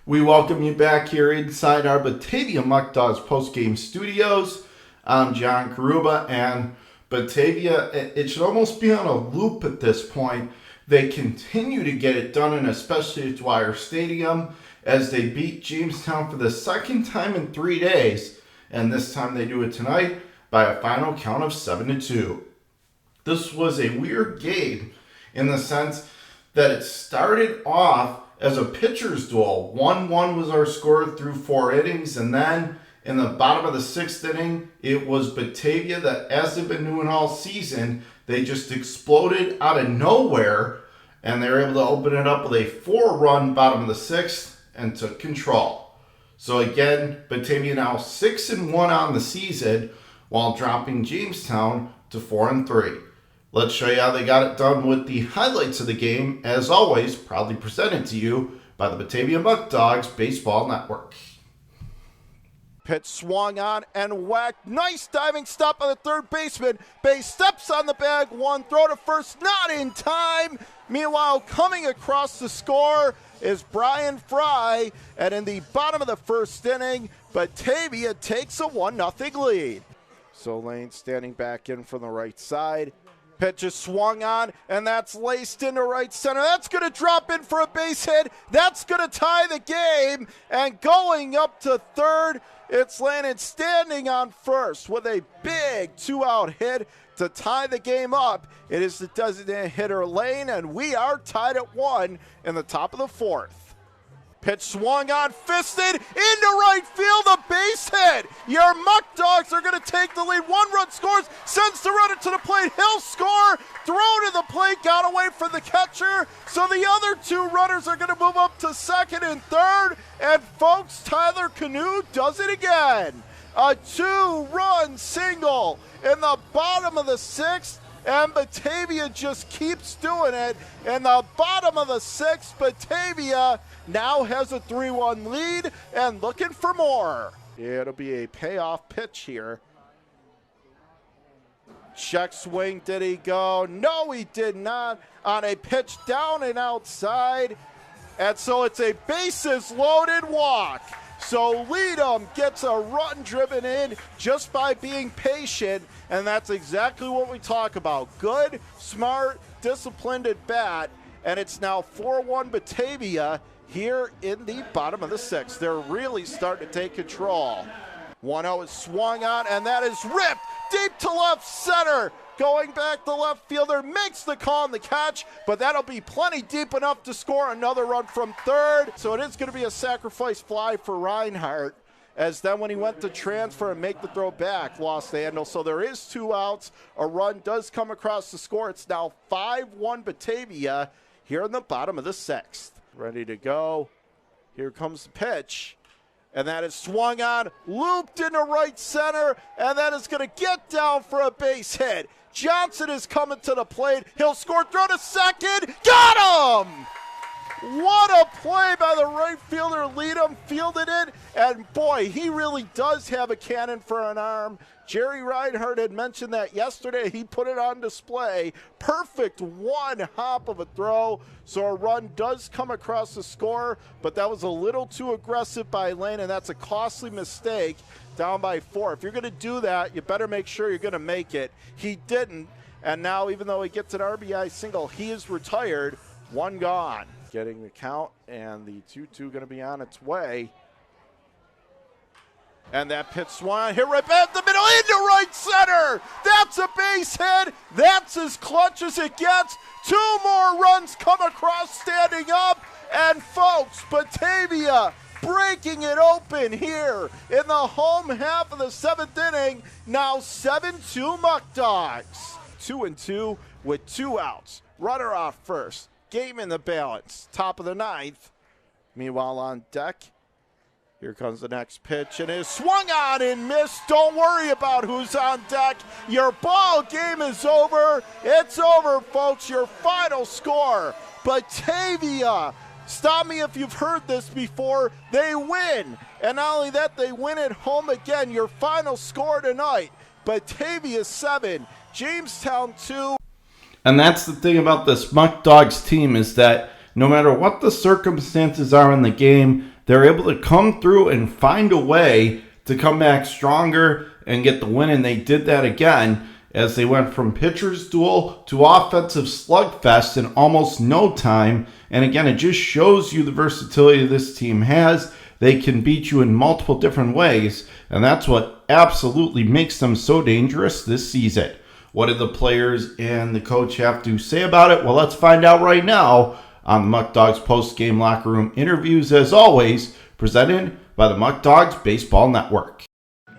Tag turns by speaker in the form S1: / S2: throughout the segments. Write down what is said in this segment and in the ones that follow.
S1: We welcome you back here inside our Batavia Muckdogs Postgame Studios. I'm John Karuba, and Batavia, it should almost be on a loop at this point. They continue to get it done, and especially at Dwyer Stadium, as they beat Jamestown for the second time in 3 days, and this time they do it tonight by a final count of 7-2. This was a weird game in the sense that it started off as a pitcher's duel. 1-1 was our score through 4 innings, and then in the bottom of the 6th inning, it was Batavia that, as they've been doing all season, they just exploded out of nowhere, and they were able to open it up with a 4-run bottom of the 6th and took control. So again, Batavia now 6-1 on the season, while dropping Jamestown to 4-3. Let's show you how they got it done with the highlights of the game, as always, proudly presented to you by the Batavia Muckdogs Baseball Network.
S2: Pitch swung on and whacked. Nice diving stop on the third baseman. Base steps on the bag. One throw to first, not in time. Meanwhile, coming across the score is Brian Fry. And in the bottom of the first inning, Batavia takes a 1-0 lead. So Lane standing back in from the right side. Pitch is swung on, and that's laced into right center. That's going to drop in for a base hit. That's going to tie the game. And going up to third, it's Lannon standing on first with a big 2-out hit to tie the game up. It is the designated hitter Lane, and we are tied at 1 in the top of the 4th. Pitch swung on, fisted, into right field, a base hit. Your Muckdogs are going to take the lead. 1-run scores, sends the runner to the plate. He'll score, throw to the plate, got away from the catcher. So the other 2 runners are going to move up to second and third. And folks, Tyler Canoe does it again. A 2-run single in the bottom of the 6th. And Batavia just keeps doing it. In the bottom of the 6th, Batavia now has a 3-1 lead and looking for more. It'll be a payoff pitch here. Check swing, did he go? No, he did not. On a pitch down and outside. And so it's a bases loaded walk. So Leadham gets a run driven in just by being patient, and that's exactly what we talk about. Good, smart, disciplined at bat, and it's now 4-1 Batavia here in the bottom of the 6th. They're really starting to take control. 1-0 is swung on, and that is ripped deep to left center. Going back, the left fielder makes the call on the catch, but that'll be plenty deep enough to score another run from third. So it is going to be a sacrifice fly for Reinhardt, as then when he went to transfer and make the throw back, lost the handle. So there is 2 outs. A run does come across the score. It's now 5-1 Batavia here in the bottom of the 6th. Ready to go. Here comes the pitch. And that is swung on, looped into right center, and that is going to get down for a base hit. Johnson is coming to the plate. He'll score, throw to second. Got him! What a play by the right fielder. Leadham fielded it, and boy, he really does have a cannon for an arm. Jerry Reinhardt had mentioned that yesterday. He put it on display. Perfect 1 hop of a throw. So a run does come across the score, but that was a little too aggressive by Lane, and that's a costly mistake. Down by 4. If you're going to do that, you better make sure you're going to make it. He didn't, and now even though he gets an RBI single, he is retired. 1 gone. Getting the count, and the 2-2 going to be on its way. And that pitch swung, hit right back the middle, into right center. That's a base hit. That's as clutch as it gets. 2 more runs come across standing up. And folks, Batavia breaking it open here in the home half of the 7th inning. Now 7-2 Muckdogs. 2-2 with 2 outs. Runner off first. Game in the balance. Top of the 9th. Meanwhile on deck, here comes the next pitch, and is swung on and missed. Don't worry about who's on deck. Your ball game is over. It's over, folks. Your final score, Batavia. Stop me if you've heard this before. They win. And not only that, they win at home again. Your final score tonight, Batavia 7, Jamestown 2.
S1: And that's the thing about this Muckdogs team, is that no matter what the circumstances are in the game, they're able to come through and find a way to come back stronger and get the win, and they did that again as they went from pitcher's duel to offensive slugfest in almost no time. And again, it just shows you the versatility this team has. They can beat you in multiple different ways, and that's what absolutely makes them so dangerous this season. What did the players and the coach have to say about it? Well, let's find out right now on the Muck Dogs post-game locker room interviews, as always, presented by the Muck Dogs Baseball Network.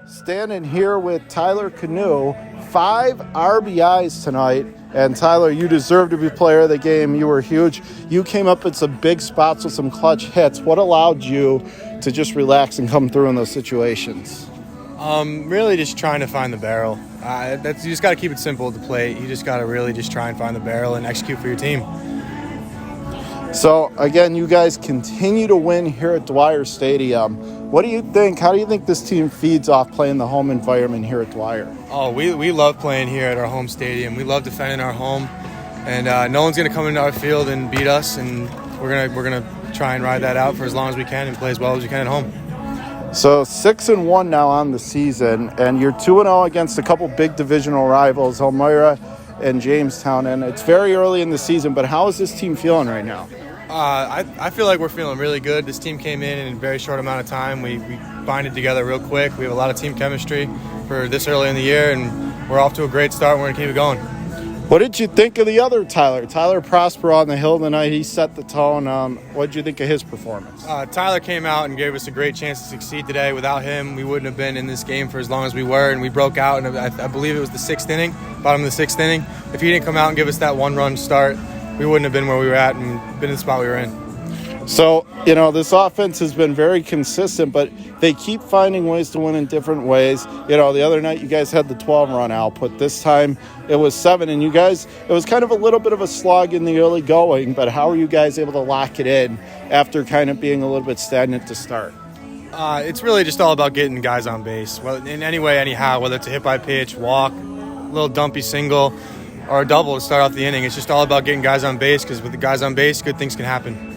S2: Standing here with Tyler Canoe, 5 RBIs tonight. And Tyler, you deserve to be player of the game. You were huge. You came up in some big spots with some clutch hits. What allowed you to just relax and come through in those situations?
S3: Really just trying to find the barrel. You just got to keep it simple at the plate. You just got to really just try and find the barrel and execute for your team.
S2: So, again, you guys continue to win here at Dwyer Stadium. What do you think? How do you think this team feeds off playing the home environment here at Dwyer?
S3: Oh, we love playing here at our home stadium. We love defending our home, and no one's going to come into our field and beat us, and we're gonna try and ride that out for as long as we can and play as well as we can at home.
S2: So 6-1 now on the season, and you're 2-0 against a couple big divisional rivals, Elmira and Jamestown, and it's very early in the season, but how is this team feeling right now?
S3: I feel like we're feeling really good. This team came in a very short amount of time. We binded together real quick. We have a lot of team chemistry for this early in the year, and we're off to a great start, and we're going to keep it going.
S2: What did you think of the other Tyler? Tyler Prospero on the hill tonight. He set the tone. What did you think of his performance?
S3: Tyler came out and gave us a great chance to succeed today. Without him, we wouldn't have been in this game for as long as we were, and we broke out, and I believe it was the 6th inning, bottom of the 6th inning. If he didn't come out and give us that one-run start, we wouldn't have been where we were at and been in the spot we were in.
S2: So, this offense has been very consistent, but they keep finding ways to win in different ways. The other night you guys had the 12-run output. This time it was 7, and it was kind of a little bit of a slog in the early going, but how are you guys able to lock it in after kind of being a little bit stagnant to start?
S3: It's really just all about getting guys on base. Well, in any way, anyhow, whether it's a hit by pitch, walk, a little dumpy single, or a double to start off the inning. It's just all about getting guys on base, because with the guys on base, good things can happen.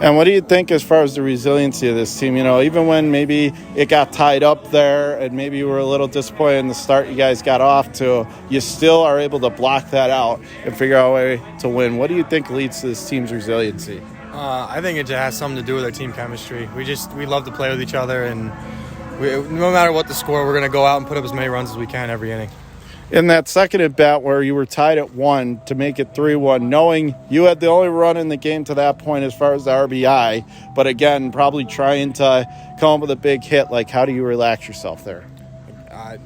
S2: And what do you think as far as the resiliency of this team? Even when maybe it got tied up there and maybe you were a little disappointed in the start you guys got off to, you still are able to block that out and figure out a way to win. What do you think leads to this team's resiliency?
S3: I think it just has something to do with our team chemistry. We love to play with each other, and no matter what the score, we're going to go out and put up as many runs as we can every inning.
S2: In that second at bat where you were tied at 1 to make it 3-1, knowing you had the only run in the game to that point as far as the RBI, but again, probably trying to come up with a big hit, how do you relax yourself there?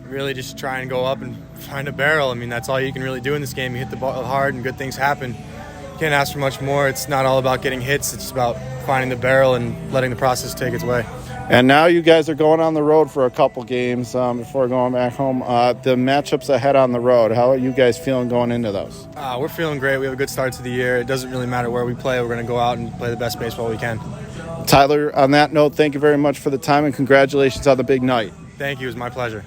S3: Really just try and go up and find a barrel. I mean, that's all you can really do in this game. You hit the ball hard and good things happen. You can't ask for much more. It's not all about getting hits. It's about finding the barrel and letting the process take its way.
S2: And now you guys are going on the road for a couple games before going back home. The matchups ahead on the road, how are you guys feeling going into those?
S3: We're feeling great. We have a good start to the year. It doesn't really matter where we play. We're going to go out and play the best baseball we can.
S2: Tyler, on that note, thank you very much for the time and congratulations on the big night.
S3: Thank you. It was my pleasure.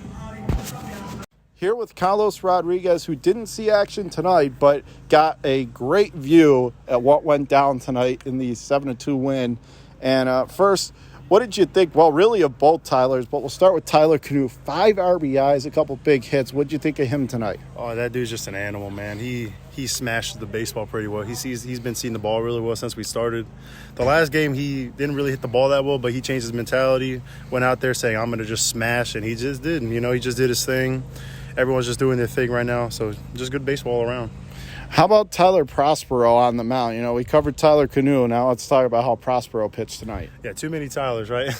S2: Here with Carlos Rodriguez, who didn't see action tonight, but got a great view at what went down tonight in the 7-2 win. And first, what did you think? Well, really of both Tylers, but we'll start with Tyler Canoe. 5 RBIs, a couple big hits. What did you think of him tonight?
S4: Oh, that dude's just an animal, man. He smashed the baseball pretty well. He's been seeing the ball really well since we started. The last game, he didn't really hit the ball that well, but he changed his mentality, went out there saying, I'm going to just smash, and he just did. He just did his thing. Everyone's just doing their thing right now, so just good baseball all around.
S2: How about Tyler Prospero on the mound? We covered Tyler Canoe. Now let's talk about how Prospero pitched tonight.
S4: Yeah, too many Tylers, right?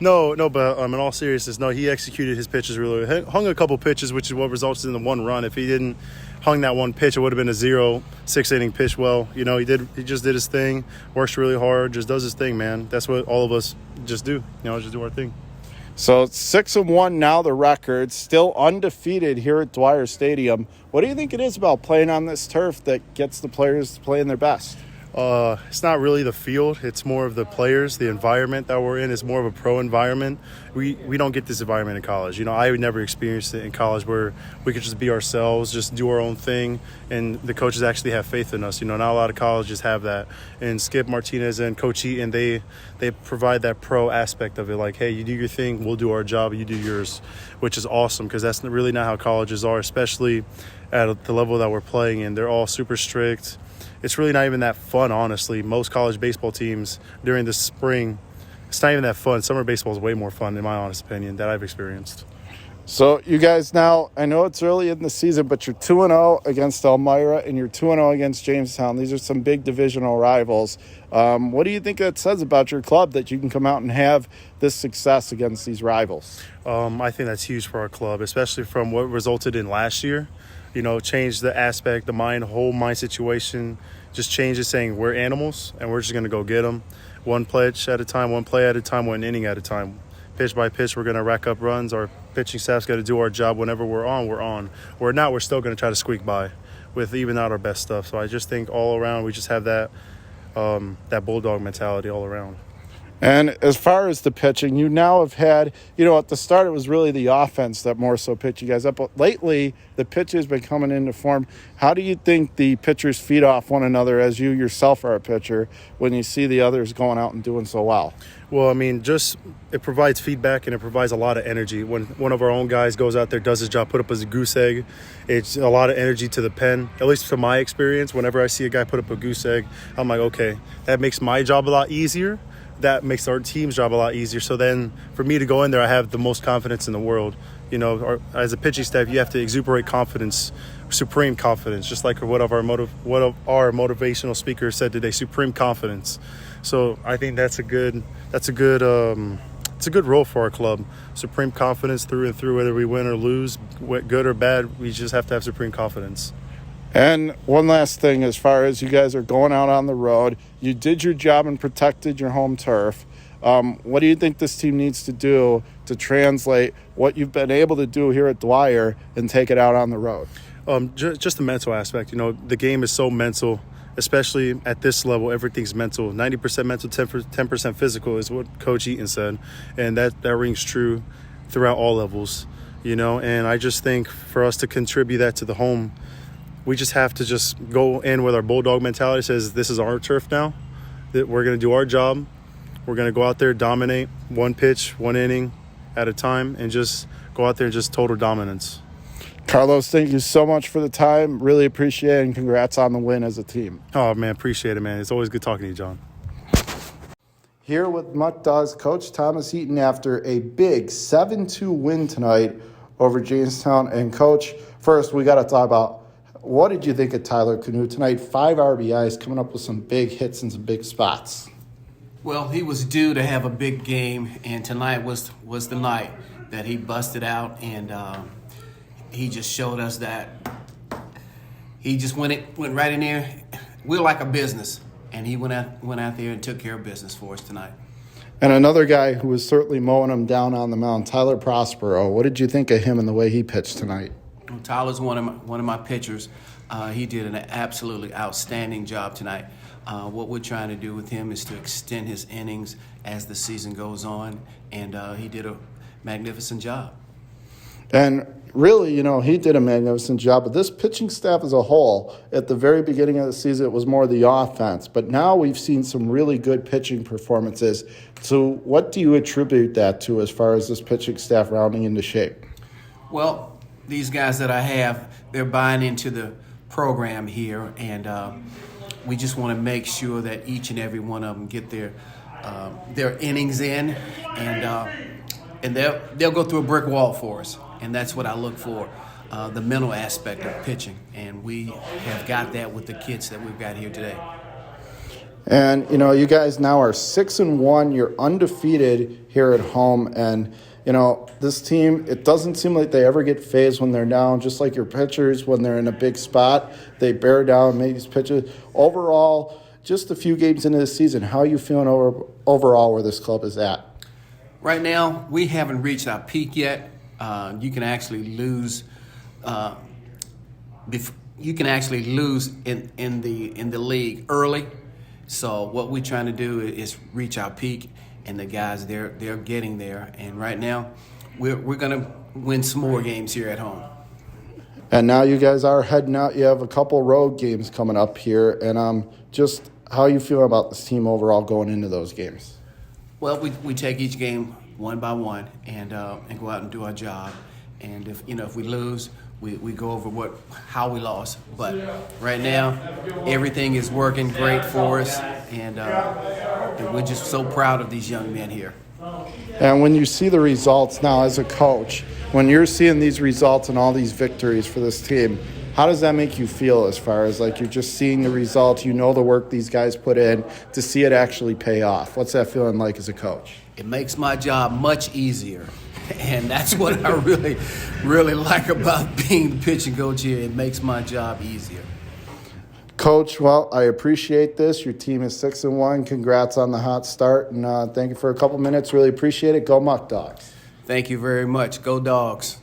S4: No, but in all seriousness, no, he executed his pitches really well. Hung a couple pitches, which is what resulted in the 1 run. If he didn't hung that 1 pitch, it would have been a 0 6-inning pitch. Well, he just did his thing, works really hard, just does his thing, man. That's what all of us just do. Just do our thing.
S2: So 6-1 now, the record, still undefeated here at Dwyer Stadium. What do you think it is about playing on this turf that gets the players playing their best?
S4: It's not really the field. It's more of the players, the environment that we're in is more of a pro environment. We don't get this environment in college. I never experienced it in college where we could just be ourselves, just do our own thing, and the coaches actually have faith in us. Not a lot of colleges have that. And Skip Martinez and Coach Eaton, they provide that pro aspect of it. Like, hey, you do your thing, we'll do our job, you do yours, which is awesome because that's really not how colleges are, especially at the level that we're playing in. They're all super strict. It's really not even that fun, honestly. Most college baseball teams during the spring, it's not even that fun. Summer baseball is way more fun, in my honest opinion, that I've experienced.
S1: So you guys now, I know it's early in the season, but you're 2-0 against Elmira and you're 2-0 against Jamestown. These are some big divisional rivals. What do you think that says about your club that you can come out and have this success against these rivals?
S4: I think that's huge for our club, especially from what resulted in last year. Change the aspect, whole mind situation, just change it saying we're animals and we're just going to go get them. One pitch at a time, one play at a time, one inning at a time. Pitch by pitch, we're going to rack up runs. Our pitching staff's got to do our job. Whenever we're on, we're on. We're not, we're still going to try to squeak by with even out our best stuff. So I just think all around we just have that bulldog mentality all around.
S1: And as far as the pitching, you now have had, at the start it was really the offense that more so pitched you guys up. But lately, the pitch has been coming into form. How do you think the pitchers feed off one another as you yourself are a pitcher when you see the others going out and doing so well?
S4: Well, it provides feedback and it provides a lot of energy. When one of our own guys goes out there, does his job, put up as a goose egg, it's a lot of energy to the pen. At least from my experience, whenever I see a guy put up a goose egg, I'm like, okay, that makes my job a lot easier. That makes our team's job a lot easier. So then for me to go in there, I have the most confidence in the world. As a pitching staff, you have to exuberate confidence, supreme confidence, just like what our motivational speaker said today, supreme confidence. So I think it's a good role for our club. Supreme confidence through and through, whether we win or lose, good or bad, we just have to have supreme confidence.
S1: And one last thing, as far as you guys are going out on the road, you did your job and protected your home turf. What do you think this team needs to do to translate what you've been able to do here at Dwyer and take it out on the road?
S4: Just the mental aspect. The game is so mental, especially at this level. Everything's mental. 90% mental, 10% physical is what Coach Eaton said. And that rings true throughout all levels, And I just think for us to contribute that to the home, we just have to just go in with our bulldog mentality. Says this is our turf now, that we're going to do our job. We're going to go out there, dominate one pitch, one inning at a time, and just go out there and just total dominance.
S1: Carlos, thank you so much for the time. Really appreciate it, and congrats on the win as a team.
S4: Oh, man, appreciate it, man. It's always good talking to you, John.
S1: Here with Muckdogs coach Thomas Eaton after a big 7-2 win tonight over Jamestown. And, Coach, first we got to talk about what did you think of Tyler Canoe tonight? 5 RBIs, coming up with some big hits and some big spots.
S5: Well, he was due to have a big game, and tonight was the night that he busted out, and he just showed us that he just went right in there. We're like a business, and he went out there and took care of business for us tonight.
S1: And another guy who was certainly mowing him down on the mound, Tyler Prospero. What did you think of him and the way he pitched tonight?
S5: Well, Tyler's one of my pitchers. He did an absolutely outstanding job tonight. What we're trying to do with him is to extend his innings as the season goes on, and he did a magnificent job.
S1: And really, he did a magnificent job. But this pitching staff as a whole, at the very beginning of the season, it was more the offense. But now we've seen some really good pitching performances. So what do you attribute that to as far as this pitching staff rounding into shape?
S5: Well, these guys that I have, they're buying into the program here, and we just want to make sure that each and every one of them get their innings in, and they'll go through a brick wall for us, and that's what I look for, the mental aspect of pitching, and we have got that with the kids that we've got here today.
S1: And you guys now are 6-1. You're undefeated here at home, and this team, it doesn't seem like they ever get phased when they're down, just like your pitchers, when they're in a big spot, they bear down, make these pitches. Overall, just a few games into the season, how are you feeling overall where this club is at?
S5: Right now, we haven't reached our peak yet. You can actually lose in the league early, So what we're trying to do is reach our peak, and the guys, they're getting there. And right now, we're going to win some more games here at home.
S1: And now you guys are heading out. You have a couple road games coming up here. And just how you feel about this team overall going into those games?
S5: Well, we take each game one by one and go out and do our job. And if we lose, we go over how we lost. But right now, everything is working great for us, and we're just so proud of these young men here.
S1: And when you see the results now as a coach, when you're seeing these results and all these victories for this team, how does that make you feel as far as like you're just seeing the results, you know the work these guys put in to see it actually pay off? What's that feeling like as a coach?
S5: It makes my job much easier, and that's what I really, really like about being the pitching coach here. It makes my job easier.
S1: Coach, well, I appreciate this. Your team is 6-1. Congrats on the hot start, and thank you for a couple minutes. Really appreciate it. Go Muckdogs.
S5: Thank you very much. Go Dogs.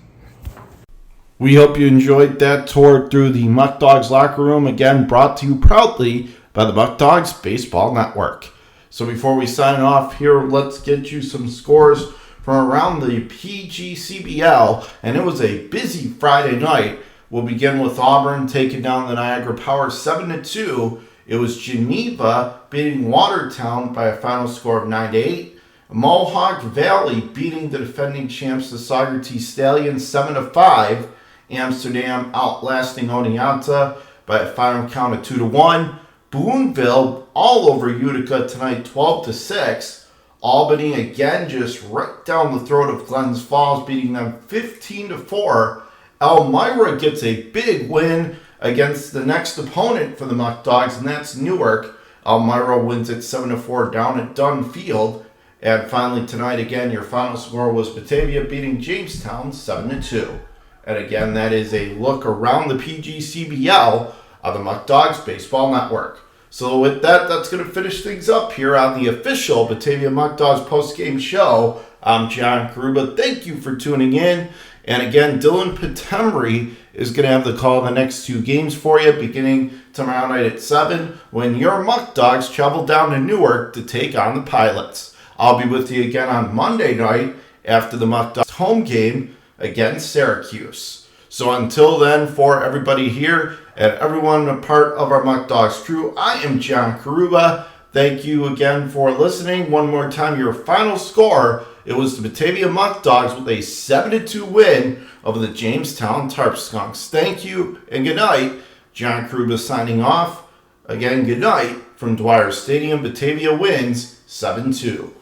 S1: We hope you enjoyed that tour through the Muckdogs locker room, again brought to you proudly by the Muckdogs Baseball Network. So before we sign off here, let's get you some scores from around the PGCBL, and it was a busy Friday night. We'll begin with Auburn taking down the Niagara Power 7-2. It was Geneva beating Watertown by a final score of 9-8. Mohawk Valley beating the defending champs, the Saugerties Stallions, 7-5. Amsterdam outlasting Oneonta by a final count of 2-1. Boonville all over Utica tonight, 12-6. Albany again just right down the throat of Glens Falls, beating them 15-4. Elmira gets a big win against the next opponent for the Muckdogs, and that's Newark. Elmira wins it 7-4 down at Dunn Field. And finally tonight, again, your final score was Batavia beating Jamestown 7-2. And again, that is a look around the PGCBL of the Muckdogs Baseball Network. So with that, that's going to finish things up here on the official Batavia Muckdogs Postgame Show. I'm John Karuba. Thank you for tuning in. And again, Dylan Patemry is going to have the call of the next two games for you, beginning tomorrow night at 7, when your Muckdogs travel down to Newark to take on the Pilots. I'll be with you again on Monday night after the Muckdogs home game against Syracuse. So until then, for everybody here and everyone a part of our Muckdogs crew, I am John Karuba. Thank you again for listening. One more time, your final score, it was the Batavia Muckdogs with a 7-2 win over the Jamestown Tarp Skunks. Thank you and good night. John Karuba signing off. Again, good night from Dwyer Stadium. Batavia wins 7-2.